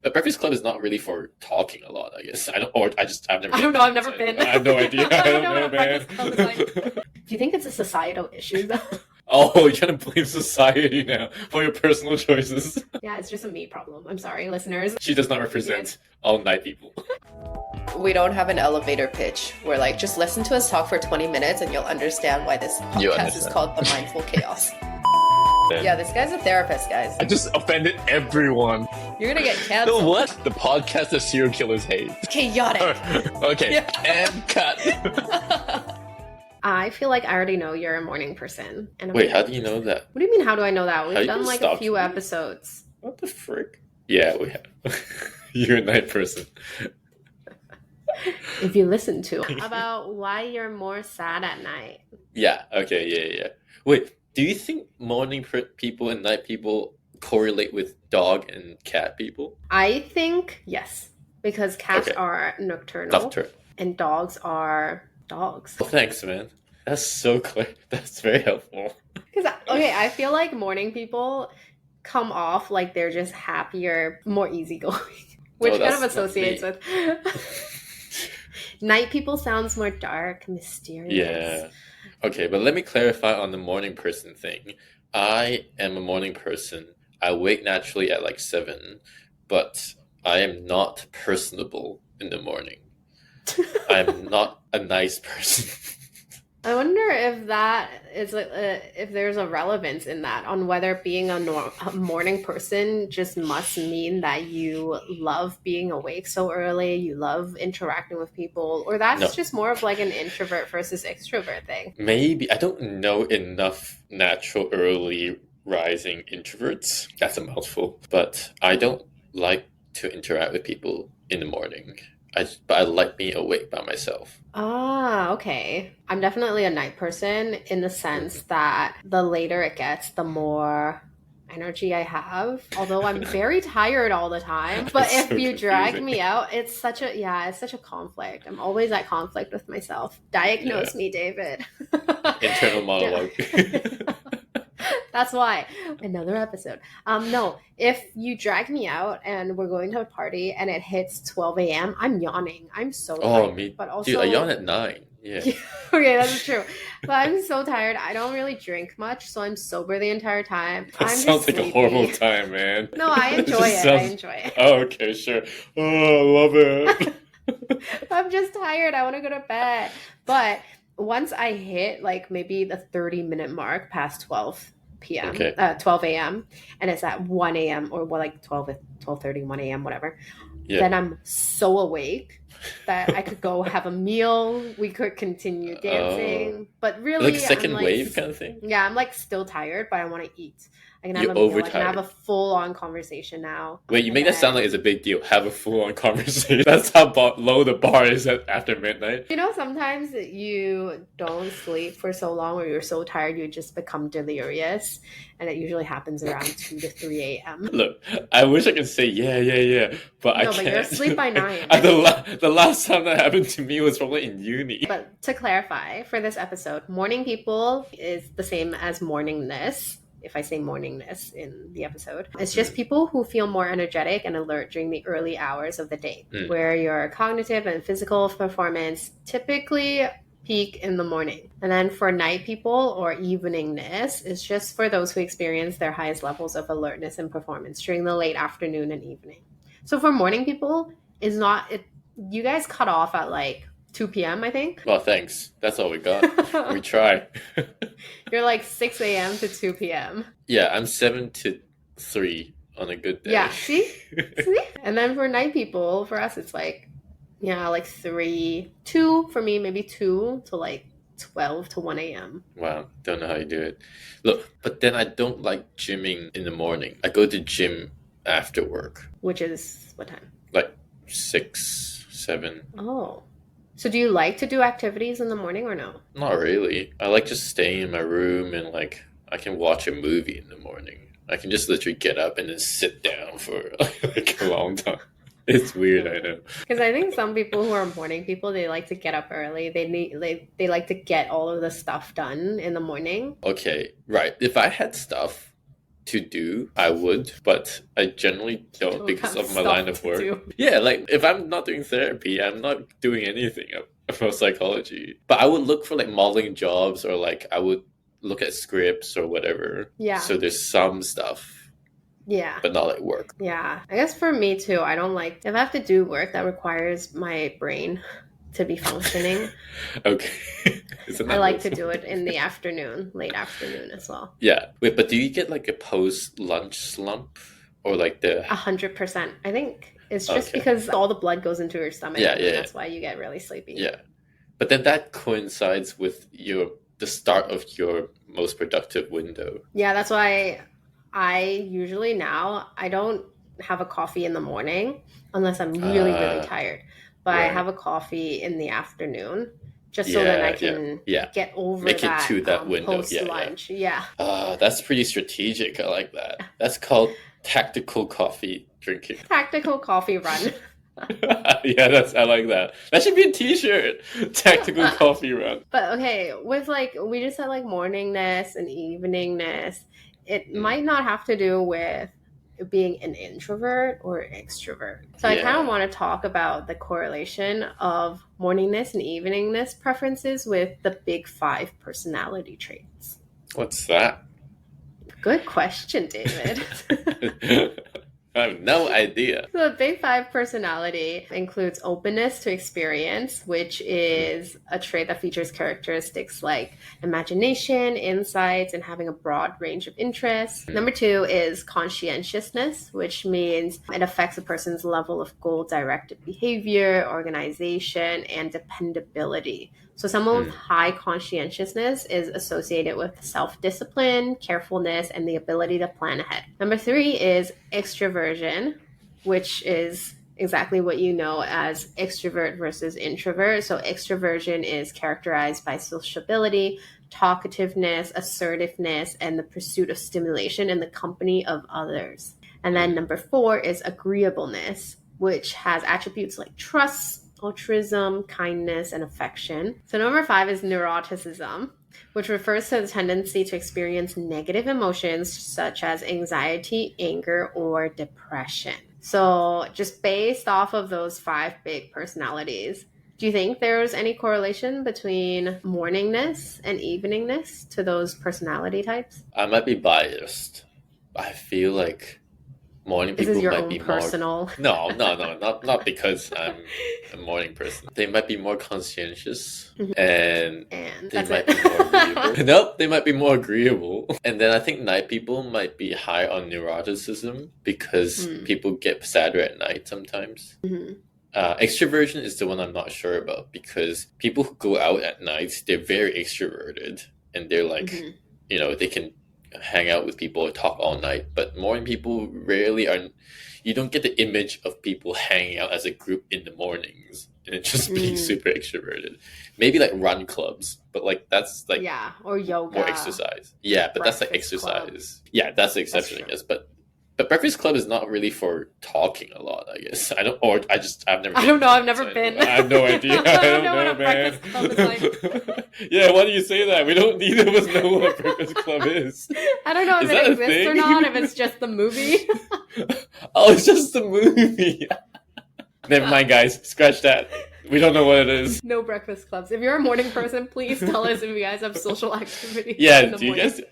The Breakfast Club is not really for talking a lot, I guess. I've never. I don't know. I've never been. I have no idea. I don't know, what a man. Breakfast Club is like. Do you think it's a societal issue though? Oh, you're trying to blame society now for your personal choices. Yeah, it's just a me problem. I'm sorry, listeners. She does not represent all night people. We don't have an elevator pitch. We're like, just listen to us talk for 20 minutes and you'll understand why this podcast is called The Mindful Chaos. Yeah, this guy's a therapist, guys. I just offended everyone. You're gonna get canceled. No, what? The podcast that serial killers hate. Chaotic. Okay, Yeah. and cut. I feel like I already know you're a morning person. And I'm Wait, like, how do you know that? What do you mean, how do I know that? How We've you done can like a stop few me? episodes. What the frick? Yeah, we have. You're a night person. If you listen to about why you're more sad at night. Yeah, okay, yeah. Wait, do you think morning people and night people correlate with dog and cat people? I think yes, because cats Okay. are nocturnal Nocturne. and dogs are dogs. Oh, thanks, man. That's so clear. That's very helpful. Because I feel like morning people come off like they're just happier, more easygoing, which Oh, kind of that's not associates me. with night people sounds more dark, mysterious. Yeah. Okay, but let me clarify on the morning person thing. I am a morning person. I wake naturally at like 7, but I am not personable in the morning. I'm not a nice person. I wonder if that is if there's a relevance in that on whether being a morning person just must mean that you love being awake so early, you love interacting with people, or that's No. just more of like an introvert versus extrovert thing. Maybe. I don't know enough natural early rising introverts. That's a mouthful. But I don't like to interact with people in the morning. But I like being awake by myself. Ah, okay. I'm definitely a night person in the sense that the later it gets, the more energy I have. Although I'm very tired all the time. But It's if so you drag confusing. me out, it's such a conflict. I'm always at conflict with myself. Diagnose me, David. Internal monologue. That's why. Another episode. No, if you drag me out and we're going to a party and it hits 12 a.m., I'm yawning. I'm so tired. Oh, me. But also, Dude, I yawn at 9. Yeah. okay, that's true. But I'm so tired. I don't really drink much, so I'm sober the entire time. That I'm sounds just like a sleepy. horrible time, man. No, I enjoy it. just I sounds- enjoy it. Oh, okay, sure. Oh, I love it. I'm just tired. I want to go to bed. But once I hit like maybe the 30-minute mark past 12 p.m., Okay. 12 a.m., and it's at 1 a.m. or like 12:30, 1 a.m., whatever, Yeah. then I'm so awake that I could go have a meal. We could continue dancing. But really, Like second I'm like, wave kind of thing? Yeah, I'm like still tired, but I want to eat. I can have You're a meal. I can overtired. have a full-on conversation now. Wait, you make that And sound like it's a big deal. Have a full-on conversation. That's how low the bar is after midnight. you know, sometimes you don't sleep for so long or you're so tired you just become delirious. And it usually happens around 2 to 3 a.m. Look, I wish I could say yeah, but I No, can't. but you're asleep by 9. The last time that happened to me was probably in uni. But to clarify, for this episode, morning people is the same as morningness. If I say morningness in the episode, it's just people who feel more energetic and alert during the early hours of the day, where your cognitive and physical performance typically peak in the morning. And then for night people or eveningness, it's just for those who experience their highest levels of alertness and performance during the late afternoon and evening. So for morning people, is not it. You guys cut off at like 2 p.m., I think. Well, thanks. That's all we got. We try. You're like 6 a.m. to 2 p.m. Yeah, I'm 7 to 3 on a good day. Yeah, see? See? And then for night people, for us, it's like, yeah, like 2 for me, maybe 2 to like 12 to 1 a.m. Wow, don't know how you do it. Look, but then I don't like gymming in the morning. I go to gym after work, Which is what time? like 6, 7. Oh. So do you like to do activities in the morning or no? Not really. I like just staying in my room and like I can watch a movie in the morning. I can just literally get up and then sit down for like a long time. It's weird, I know. Because I think some people who are morning people, they like to get up early. They like to get all of the stuff done in the morning. Okay, right. If I had stuff, to do, I would, but I generally don't because of my line of work. Do. Yeah, like if I'm not doing therapy, I'm not doing anything about psychology. But I would look for like modeling jobs, or like I would look at scripts or whatever. Yeah. So there's some stuff. Yeah. But not like work. Yeah. I guess for me too, I don't like, if I have to do work that requires my brain to be functioning. Okay. I like to do it in the afternoon, late afternoon as well. Yeah. Wait, but do you get like a post-lunch slump? Or like the... 100%. I think it's just because all the blood goes into your stomach. Yeah, and that's why you get really sleepy. Yeah. But then that coincides with the start of your most productive window. Yeah, that's why I usually now, I don't have a coffee in the morning unless I'm really, really tired. But I have a coffee in the afternoon just so that I can get over Make that, it to that window. Post-lunch. Yeah. That's pretty strategic. I like that. That's called tactical coffee drinking. Tactical coffee run. Yeah, I like that. That should be a t-shirt. Tactical coffee run. But okay, with like, we just said like morningness and eveningness. It might not have to do with being an introvert or extrovert. So I kind of want to talk about the correlation of morningness and eveningness preferences with the big 5 personality traits. What's that? Good question, David. I have no idea. So the big 5 personality includes openness to experience, which is a trait that features characteristics like imagination, insights, and having a broad range of interests. Number 2 is conscientiousness, which means it affects a person's level of goal-directed behavior, organization, and dependability. So someone with high conscientiousness is associated with self-discipline, carefulness, and the ability to plan ahead. Number 3 is extroversion, which is exactly what you know as extrovert versus introvert. So extroversion is characterized by sociability, talkativeness, assertiveness, and the pursuit of stimulation in the company of others. And then number 4 is agreeableness, which has attributes like trust, altruism, kindness, and affection. So number 5 is neuroticism, which refers to the tendency to experience negative emotions such as anxiety, anger, or depression. So just based off of those 5 big personalities, do you think there's any correlation between morningness and eveningness to those personality types? I might be biased. I feel like morning people might be personal. No, not because I'm a morning person. They might be more conscientious, and they might be more agreeable. Nope, they might be more agreeable. And then I think night people might be high on neuroticism because people get sadder at night sometimes. Extroversion is the one I'm not sure about because people who go out at night, they're very extroverted and they're like, they can hang out with people or talk all night, but morning people rarely are. You don't get the image of people hanging out as a group in the mornings and just being super extroverted. Maybe like run clubs, but like that's like or yoga, more exercise. Yeah, but that's like exercise. Club. Yeah, that's the exception, I guess. But breakfast club is not really for talking a lot, I guess. I've never. I don't know. I've never been. I have no idea. I don't know what man. Breakfast club is like. Yeah, why do you say that? We don't. Neither of us know what breakfast club is. I don't know if it exists or not. If it's just the movie. Oh, it's just the movie. Never mind, guys. Scratch that. We don't know what it is. No breakfast clubs. If you're a morning person, please tell us if you guys have social activities. Yeah,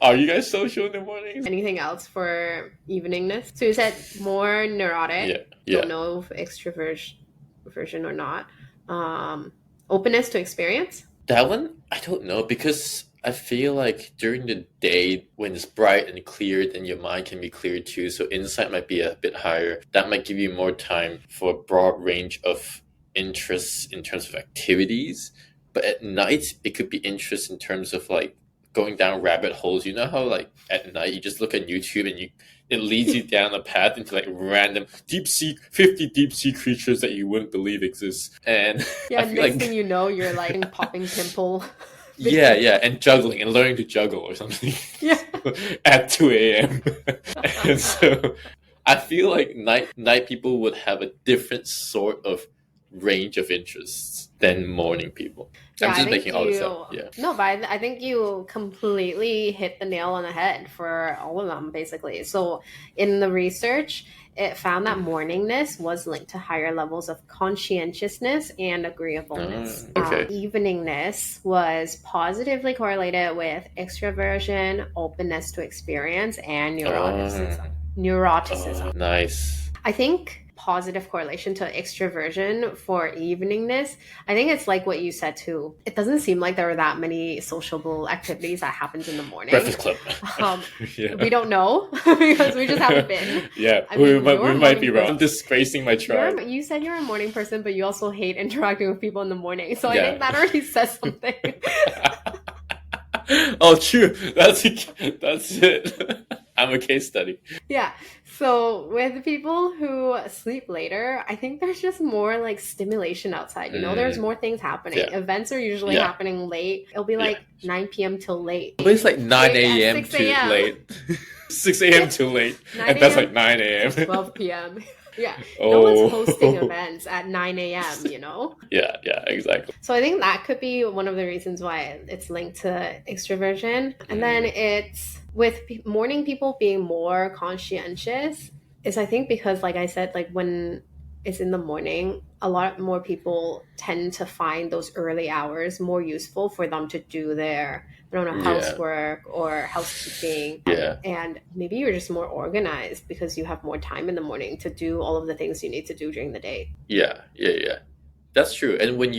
are you guys social in the mornings? Anything else for eveningness? So you said more neurotic. Yeah. Don't know if extroversion or not. Openness to experience? That one, I don't know because I feel like during the day when it's bright and clear, then your mind can be clear too. So insight might be a bit higher. That might give you more time for a broad range of interests in terms of activities. But at night, it could be interest in terms of like going down rabbit holes. You know how like at night you just look at YouTube and it leads you down a path into like random 50 deep sea creatures that you wouldn't believe exist. And next thing you know, you're like popping pimple. Yeah, and juggling and learning to juggle or something. Yeah. At 2 a.m. And so I feel like night people would have a different sort of range of interests than morning people. Yeah, I'm just making all this up. Yeah. No, but I think you completely hit the nail on the head for all of them, basically. So in the research, it found that morningness was linked to higher levels of conscientiousness and agreeableness. Okay. Eveningness was positively correlated with extroversion, openness to experience, and neuroticism. Nice. I think positive correlation to extroversion for eveningness. I think it's like what you said too. It doesn't seem like there are that many sociable activities that happens in the morning. Breakfast club. Yeah. We don't know because we just haven't been. Yeah, we might be wrong. I'm disgracing my tribe. You said you're a morning person, but you also hate interacting with people in the morning. So I think that already says something. Oh, true. That's it. I'm a case study. Yeah. So with people who sleep later, I think there's just more like stimulation outside. There's more things happening. Yeah. Events are usually happening late. It'll be like 9 p.m. till late. But it's like 9 a.m. to late. 6 a.m. to late. And that's like 9 a.m. 12 p.m. Yeah. No one's hosting events at 9 a.m., Yeah, exactly. So I think that could be one of the reasons why it's linked to extroversion. And then it's with morning people being more conscientious is I think because, like I said, like when it's in the morning, a lot more people tend to find those early hours more useful for them to do their, housework or housekeeping. Yeah. And maybe you're just more organized because you have more time in the morning to do all of the things you need to do during the day. Yeah. That's true. And when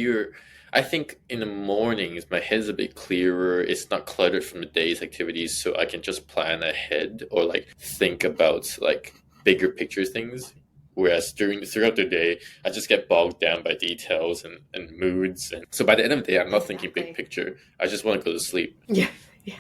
I think in the mornings, my head's a bit clearer. It's not cluttered from the day's activities, so I can just plan ahead or like think about like bigger picture things. Whereas throughout the day, I just get bogged down by details and moods. And so by the end of the day, I'm not thinking big picture. I just want to go to sleep. Yeah.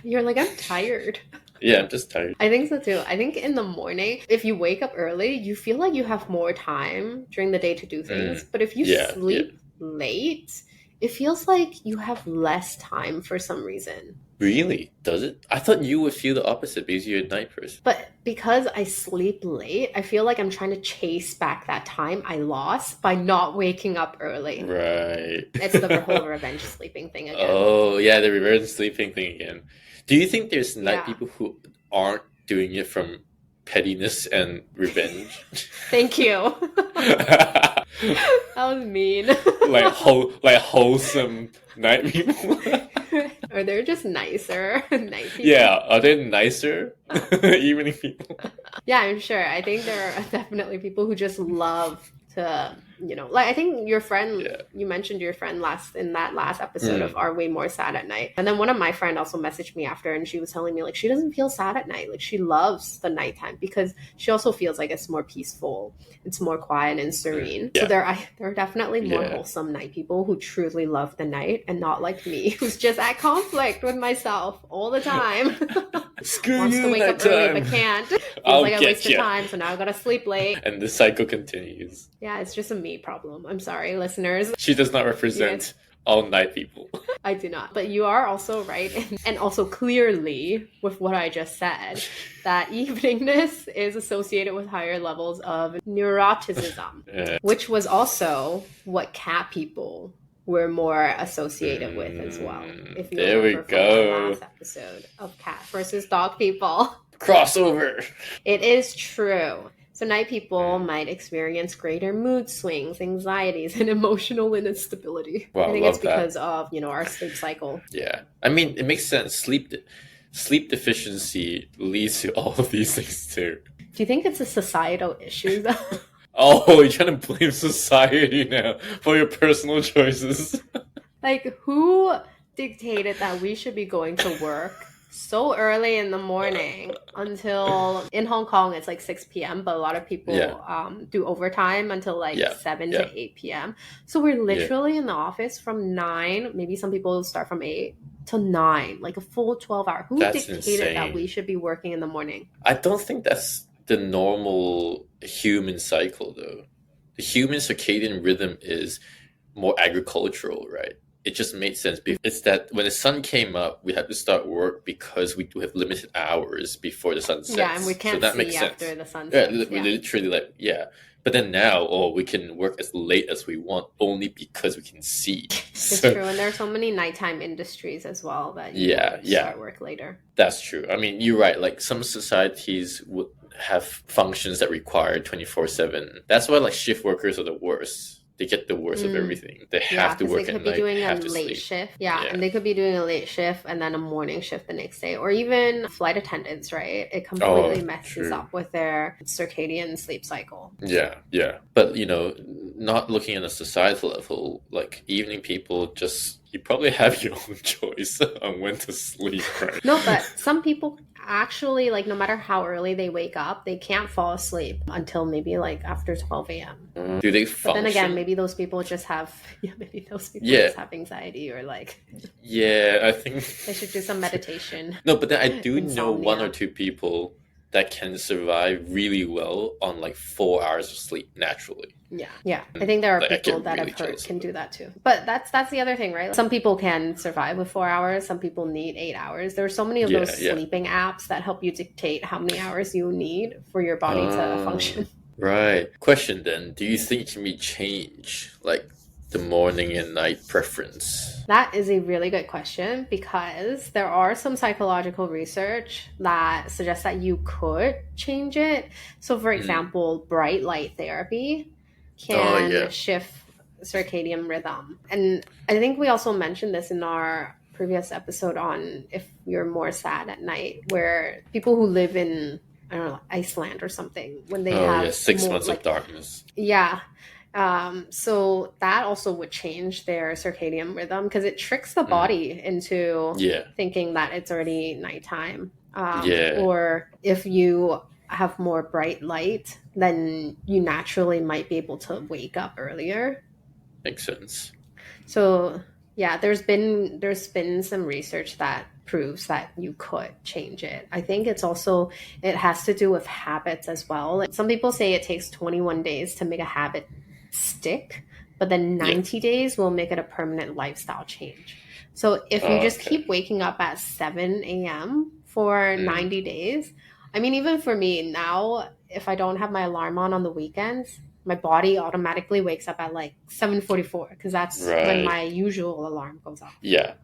You're like, I'm tired. Yeah, I'm just tired. I think so too. I think in the morning, if you wake up early, you feel like you have more time during the day to do things. But if you sleep late, it feels like you have less time for some reason. Really? Does it? I thought you would feel the opposite because you're a night person. But because I sleep late, I feel like I'm trying to chase back that time I lost by not waking up early. Right. It's the whole revenge sleeping thing again. Oh, yeah, the revenge sleeping thing again. Do you think there's night people who aren't doing it from pettiness and revenge? Thank you. That was mean. like wholesome night people. Or they're just nicer night people. Yeah, are they nicer evening people? Yeah, I'm sure. I think there are definitely people who just love to, like I think your friend, you mentioned your friend in that last episode of Are We More Sad at Night? And then one of my friend also messaged me after and she was telling me like she doesn't feel sad at night. Like she loves the nighttime because she also feels like it's more peaceful. It's more quiet and serene. Yeah. So there are definitely more wholesome night people who truly love the night and not like me who's just at conflict with myself all the time. Screw Wants you to wake up nighttime. early but can't. Feels like I wasted time, so now I gotta sleep late. And the cycle continues. Yeah, it's just a me problem. I'm sorry, listeners. She does not represent all night people. I do not. But you are also right, and also clearly with what I just said, that eveningness is associated with higher levels of neuroticism, which was also what cat people were more associated with as well. If you remember from the last episode of cat versus dog people. Crossover. It is true. So night people might experience greater mood swings, anxieties, and emotional instability. Wow, I think it's because of, our sleep cycle. Yeah. I mean, it makes sense. Sleep deficiency leads to all of these things too. Do you think it's a societal issue though? Oh, you're trying to blame society now for your personal choices. Like, who dictated that we should be going to work so early in the morning until, in Hong Kong, it's like 6 p.m., but a lot of people do overtime until like 7 to 8 p.m. So we're literally in the office from 9, maybe some people start from 8 to 9, like a full 12 hour. Who dictated that we should be working in the morning? I don't think that's the normal human cycle, though. The human circadian rhythm is more agricultural, right? It just made sense. It's that when the sun came up, we had to start work because we do have limited hours before the sun sets. Yeah, and we can't see after the sun sets. Yeah, literally But then now, we can work as late as we want only because we can see. It's true, and there are so many nighttime industries as well that you start work later. That's true. I mean, you're right. Like some societies would have functions that require 24/7. That's why like shift workers are the worst. They get the worst of everything. They have to work at night. They could be doing a late shift. Yeah, and they could be doing a late shift and then a morning shift the next day. Or even flight attendants, right? It completely messes up with their circadian sleep cycle. Yeah. But, not looking at a societal level, like evening people you probably have your own choice on when to sleep, right? No, but some people actually, like, no matter how early they wake up, they can't fall asleep until maybe like after 12 a.m. Do they function? But then again, maybe those people just have just have anxiety or like... Yeah, I think... they should do some meditation. No, but then I do know one or two people that can survive really well on like 4 hours of sleep naturally. Yeah. I think there are people that I've heard can do that too. But that's the other thing, right? Some people can survive with 4 hours. Some people need 8 hours. There are so many of those sleeping apps that help you dictate how many hours you need for your body to function. Right. Question then, do you think it can be changed? Like the morning and night preference? That is a really good question because there are some psychological research that suggests that you could change it. So for example, bright light therapy can shift circadian rhythm. And I think we also mentioned this in our previous episode on if you're more sad at night, where people who live in, I don't know, Iceland or something, when they have 6 months of darkness. Yeah. So that also would change their circadian rhythm because it tricks the body into thinking that it's already nighttime. Or if you have more bright light, then you naturally might be able to wake up earlier. Makes sense. So yeah, there's been some research that proves that you could change it. I think it has to do with habits as well. Like some people say it takes 21 days to make a habit stick, but then 90 days will make it a permanent lifestyle change. So if you just keep waking up at 7 a.m. for 90 days, I mean, even for me now, if I don't have my alarm on the weekends, my body automatically wakes up at like 7:44 because that's when my usual alarm goes off. Yeah,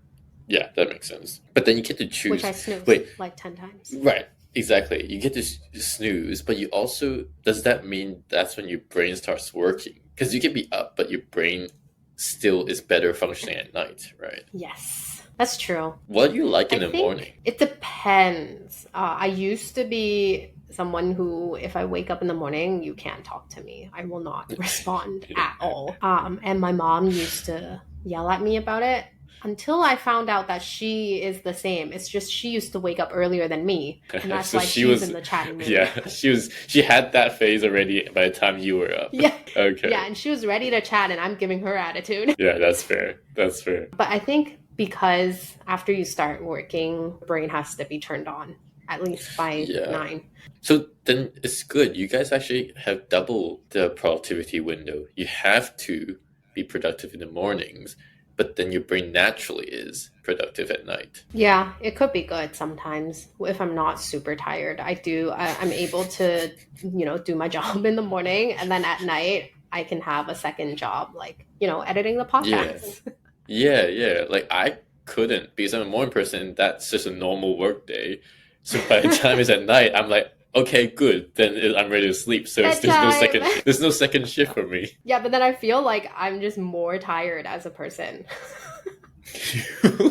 that makes sense. But then you get to choose. Which I snooze like 10 times. Right, exactly. You get to snooze, but you also, does that mean that's when your brain starts working? Because you can be up, but your brain still is better functioning at night, right? Yes, that's true. What do you like in the morning? It depends. I used to be someone who, if I wake up in the morning, you can't talk to me. I will not respond at all. And my mom used to yell at me about it until I found out that she is the same. It's just she used to wake up earlier than me. And that's why she's in the chatting room. Yeah, she had that phase already by the time you were up. Yeah. Okay. Yeah, and she was ready to chat and I'm giving her attitude. Yeah, that's fair. But I think because after you start working, brain has to be turned on, at least by 9. So then it's good. You guys actually have double the productivity window. You have to be productive in the mornings, but then your brain naturally is productive at night. Yeah, it could be good sometimes. If I'm not super tired, I'm able to, do my job in the morning, and then at night I can have a second job, like, editing the podcast. Yeah. Like I couldn't, because I'm a morning person. That's just a normal work day. So by the time it's at night, I'm like, okay, good. Then I'm ready to sleep. So there's no second shift for me. Yeah, but then I feel like I'm just more tired as a person.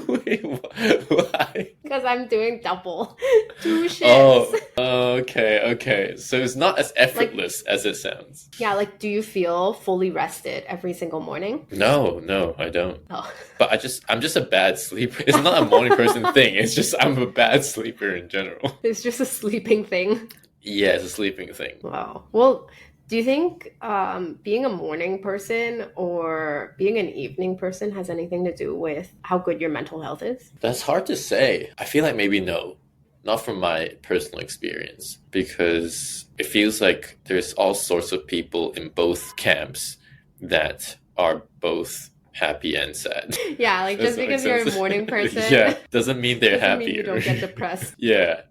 Wait, why? Because I'm doing 2 shifts. Okay. So it's not as effortless as it sounds. Yeah, like, do you feel fully rested every single morning? No, I don't. Oh. But I'm just a bad sleeper. It's not a morning person thing. It's just I'm a bad sleeper in general. It's just a sleeping thing. Yeah, it's a sleeping thing. Wow. Well, do you think being a morning person or being an evening person has anything to do with how good your mental health is? That's hard to say. I feel like maybe no. Not from my personal experience, because it feels like there's all sorts of people in both camps that are both happy and sad. Yeah, like just because you're a morning person doesn't mean they're happy. Mean you don't get depressed. Yeah.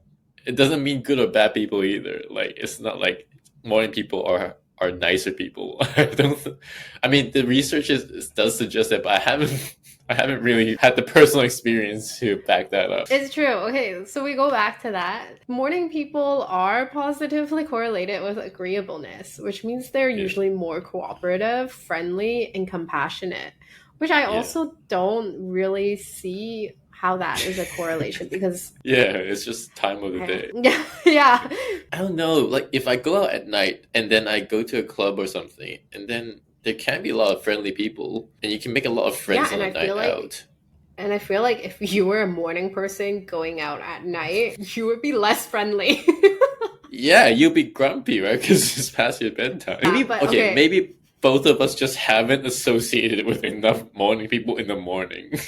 It doesn't mean good or bad people either. Like, it's not like morning people are are nicer people. I mean, the research does suggest that, but I haven't really had the personal experience to back that up. It's true. Okay, so we go back to that. Morning people are positively correlated with agreeableness, which means they're usually more cooperative, friendly, and compassionate, which I also don't really see how that is a correlation because it's just time of the day. Yeah. I don't know, like if I go out at night and then I go to a club or something, and then there can be a lot of friendly people, and you can make a lot of friends on a night out. And I feel like if you were a morning person going out at night, you would be less friendly. Yeah, you'll be grumpy, right? Because it's past your bedtime. Maybe both of us just haven't associated with enough morning people in the morning.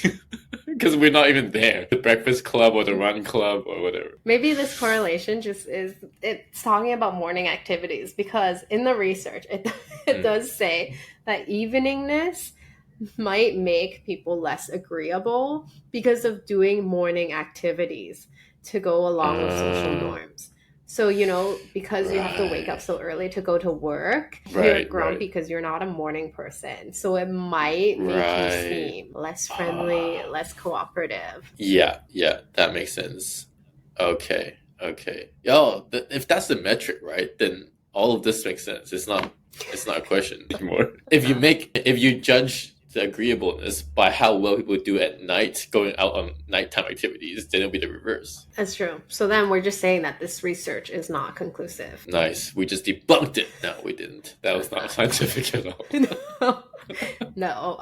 Because we're not even there. The breakfast club or the run club or whatever. Maybe this correlation it's talking about morning activities, because in the research, it does say that eveningness might make people less agreeable because of doing morning activities to go along with social norms. So, because you have to wake up so early to go to work, you're grumpy because you're not a morning person. So it might make you seem less friendly, less cooperative. Yeah, that makes sense. Okay. If that's the metric, right, then all of this makes sense. It's not a question anymore. If you judge the agreeableness by how well people do at night, going out on nighttime activities, then it'll be the reverse. That's true. So then we're just saying that this research is not conclusive. Nice. We just debunked it. No, we didn't. That was not scientific at all. No.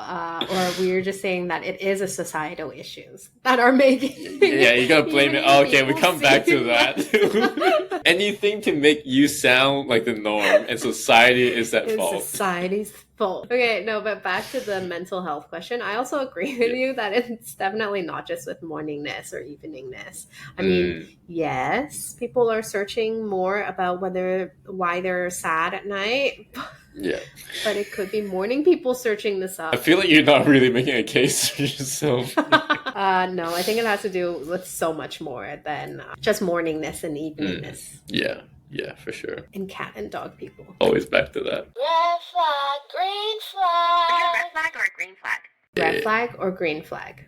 Or we're just saying that it is a societal issues that are making... Yeah, you gotta blame it. Oh, okay, we come back to that. Anything to make you sound like the norm, and society is at fault. Society's fault. Okay, no, but back to the mental health question. I also agree with you that it's definitely not just with morningness or eveningness. I mean, yes, people are searching more about why they're sad at night. Yeah. But it could be morning people searching this up. I feel like you're not really making a case for yourself. No, I think it has to do with so much more than just morningness and eveningness. Yeah, for sure. And cat and dog people. Always back to that. Red flag, green flag. Is it red flag or a green flag? Red flag or green flag?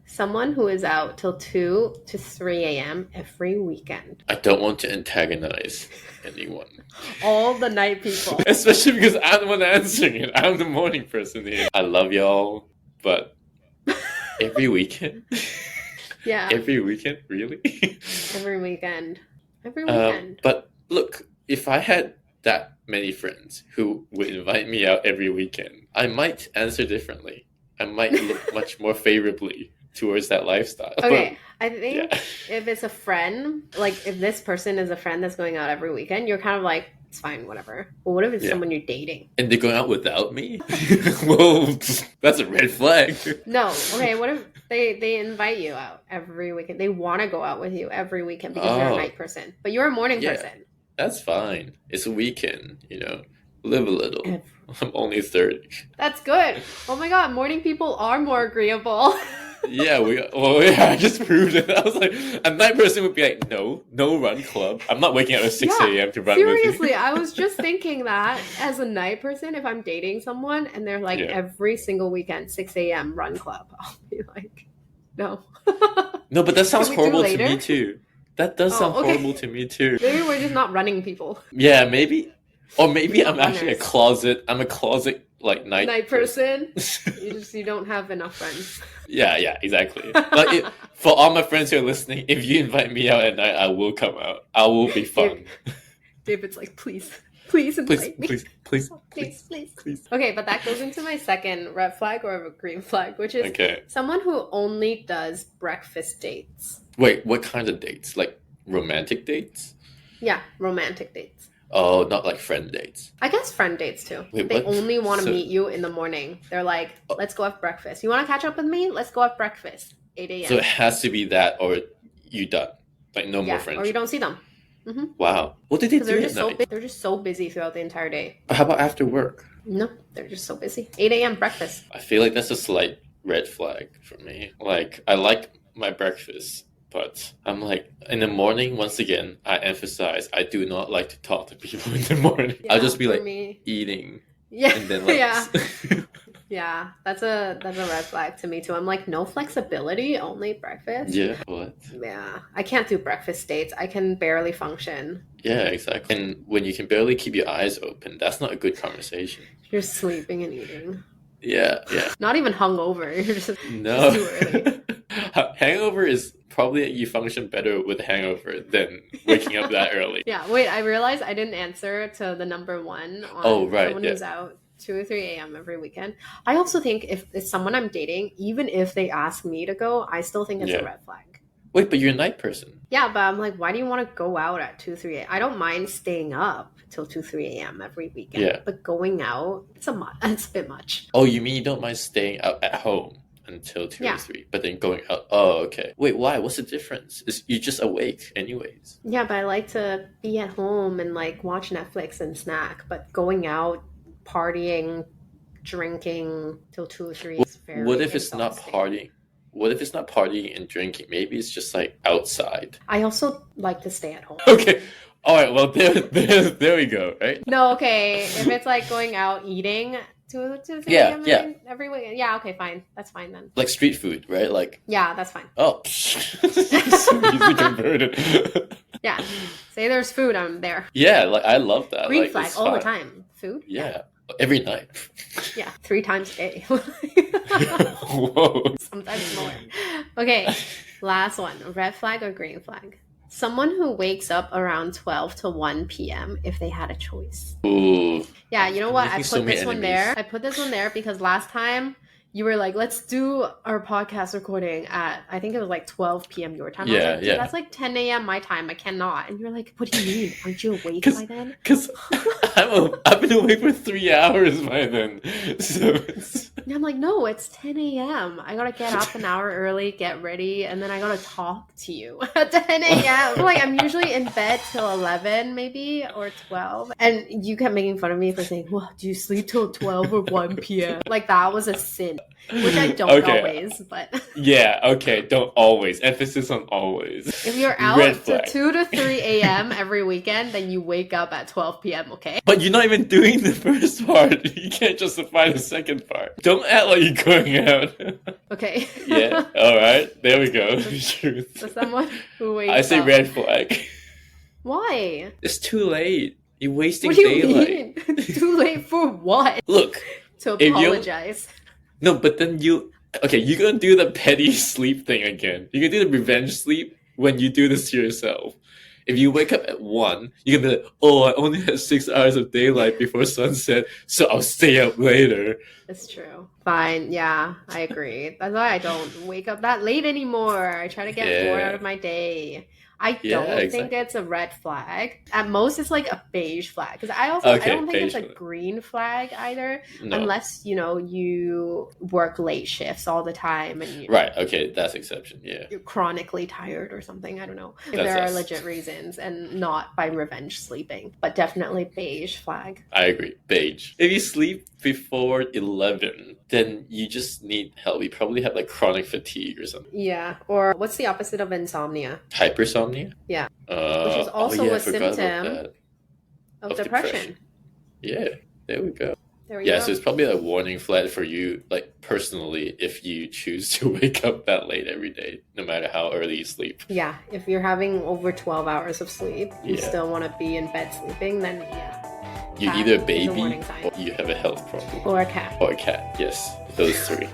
Someone who is out till 2 to 3 a.m. every weekend. I don't want to antagonize anyone. All the night people. Especially because I'm the one answering it. I'm the morning person here. I love y'all, but every weekend? Yeah. Every weekend? Really? Every weekend. But look, if I had that many friends who would invite me out every weekend, I might answer differently. I might look much more favorably towards that lifestyle. Okay, I think if it's a friend, like if this person is a friend that's going out every weekend, you're kind of like, it's fine, whatever. But what if it's someone you're dating? And they're going out without me? Well, that's a red flag. No, okay, what if they invite you out every weekend? They want to go out with you every weekend because you're a night person. But you're a morning person. That's fine. It's a weekend, Live a little. I'm only 30. That's good. Oh my god, morning people are more agreeable. I just proved it. I was like, a night person would be like, no run club. I'm not waking up at 6 a.m. to run with you. Seriously, I was just thinking that as a night person, if I'm dating someone and they're like every single weekend, 6 a.m. run club, I'll be like, no. No, but that sounds horrible to me too. That does sound horrible to me too. Maybe we're just not running people. Yeah, maybe. Or maybe I'm actually a closet like night person. you don't have enough friends. Yeah, exactly. Like for all my friends who are listening, if you invite me out at night, I will come out. I will be fun. David's like, please invite me. Please. Okay, but that goes into my second red flag or green flag, which is someone who only does breakfast dates. Wait, what kind of dates? Like romantic dates? Yeah, romantic dates. Oh, not like friend dates. I guess friend dates too. Wait, they only want to meet you in the morning. They're like, let's go have breakfast. You want to catch up with me? Let's go have breakfast. 8 a.m. So it has to be that or you done. Like no more friends. Or you don't see them. Mm-hmm. Wow. What did they do at night? They're just so busy throughout the entire day. How about after work? No, they're just so busy. 8 a.m. breakfast. I feel like that's a slight red flag for me. Like, I like my breakfast, but I'm like, in the morning, once again, I emphasize I do not like to talk to people in the morning. Yeah, I'll just be like me, eating. Yeah. And then like Yeah. Yeah, that's a red flag to me too. I'm like, no flexibility, only breakfast. Yeah, what? Yeah, I can't do breakfast dates. I can barely function. Yeah, exactly. And when you can barely keep your eyes open, that's not a good conversation. You're sleeping and eating. Yeah. Not even hungover. You're just No. too early. Hangover is probably you function better with hangover than waking up that early. Yeah, wait, I realized I didn't answer to the number one on someone who's out 2 or 3 a.m. every weekend. I also think if it's someone I'm dating, even if they ask me to go, I still think it's a red flag. Wait, but you're a night person. Yeah, but I'm like, why do you want to go out at 2, 3 a.m.? I don't mind staying up till 2, 3 a.m. every weekend. Yeah. But going out, it's a bit much. Oh, you mean you don't mind staying out at home until 2 or 3, but then going out? Oh, okay. Wait, why? What's the difference? You're just awake anyways. Yeah, but I like to be at home and like watch Netflix and snack. But going out, partying, drinking till 2 or 3 is very What if it's exhausting. not partying? What if it's not partying and drinking? Maybe it's just like outside. I also like to stay at home. Okay. All right. Well, there we go. Right. No. Okay. If it's like going out easy 2 to 3 a.m. every weekend. Yeah. Okay. Fine. That's fine then. Like street food, right? Like. Yeah, that's fine. Oh. So easily converted. Yeah. Say there's food, I'm there. Yeah. Like I love that. Green like, flag all the time. Food. Yeah. Every night. Yeah, 3 times a day. Whoa. Sometimes more. Okay, last one. Red flag or green flag? Someone who wakes up around 12 to 1 p.m. if they had a choice. Ooh. Yeah, you know what? I put so this one there. I put this one there because last time you were like, let's do our podcast recording at, I think it was like 12 p.m. your time. Yeah, I was like, that's like 10 a.m. my time. I cannot. And you're like, what do you mean? Aren't you awake by then? Because I've been awake for 3 hours by then. So And I'm like, no, it's 10 a.m. I gotta get up an hour early, get ready, and then I gotta talk to you at 10 a.m. Like, I'm usually in bed till 11 maybe, or 12. And you kept making fun of me for saying, well, do you sleep till 12 or 1 p.m.? Like, that was a sin. Which I don't always, but... Yeah, okay, don't always. Emphasis on always. If you're out to 2 to 3 a.m. every weekend, then you wake up at 12 p.m., okay? But you're not even doing the first part. You can't justify the second part. Don't act like you're going out. Okay. Yeah, alright. There we go. Truth. For someone who wakes up... I say red flag. Why? It's too late. You're wasting what do you daylight. Mean? Too late for what? Look. To apologize. No, but then you're gonna do the petty sleep thing again. You're gonna do the revenge sleep when you do this to yourself. If you wake up at 1, you're gonna be like, oh, I only had 6 hours of daylight before sunset, so I'll stay up later. It's true. Fine, yeah, I agree. That's why I don't wake up that late anymore. I try to get more out of my day. I don't think it's a red flag. At most, it's like a beige flag. Because I don't think it's a green flag either. No. Unless, you work late shifts all the time. And right, okay, that's exception, yeah. You're chronically tired or something, I don't know. If there are legit reasons and not by revenge sleeping. But definitely beige flag. I agree, beige. If you sleep before 11, then you just need help. You probably have like chronic fatigue or something. Yeah, or what's the opposite of insomnia? Hypersomnia? Yeah, which is also a symptom of depression. Yeah, there we go. There we go. So it's probably a warning flag for you, like personally, if you choose to wake up that late every day, no matter how early you sleep. Yeah, if you're having over 12 hours of sleep, you still want to be in bed sleeping, then you're either a baby or you have a health problem. Or a cat. Or a cat, yes. Those 3.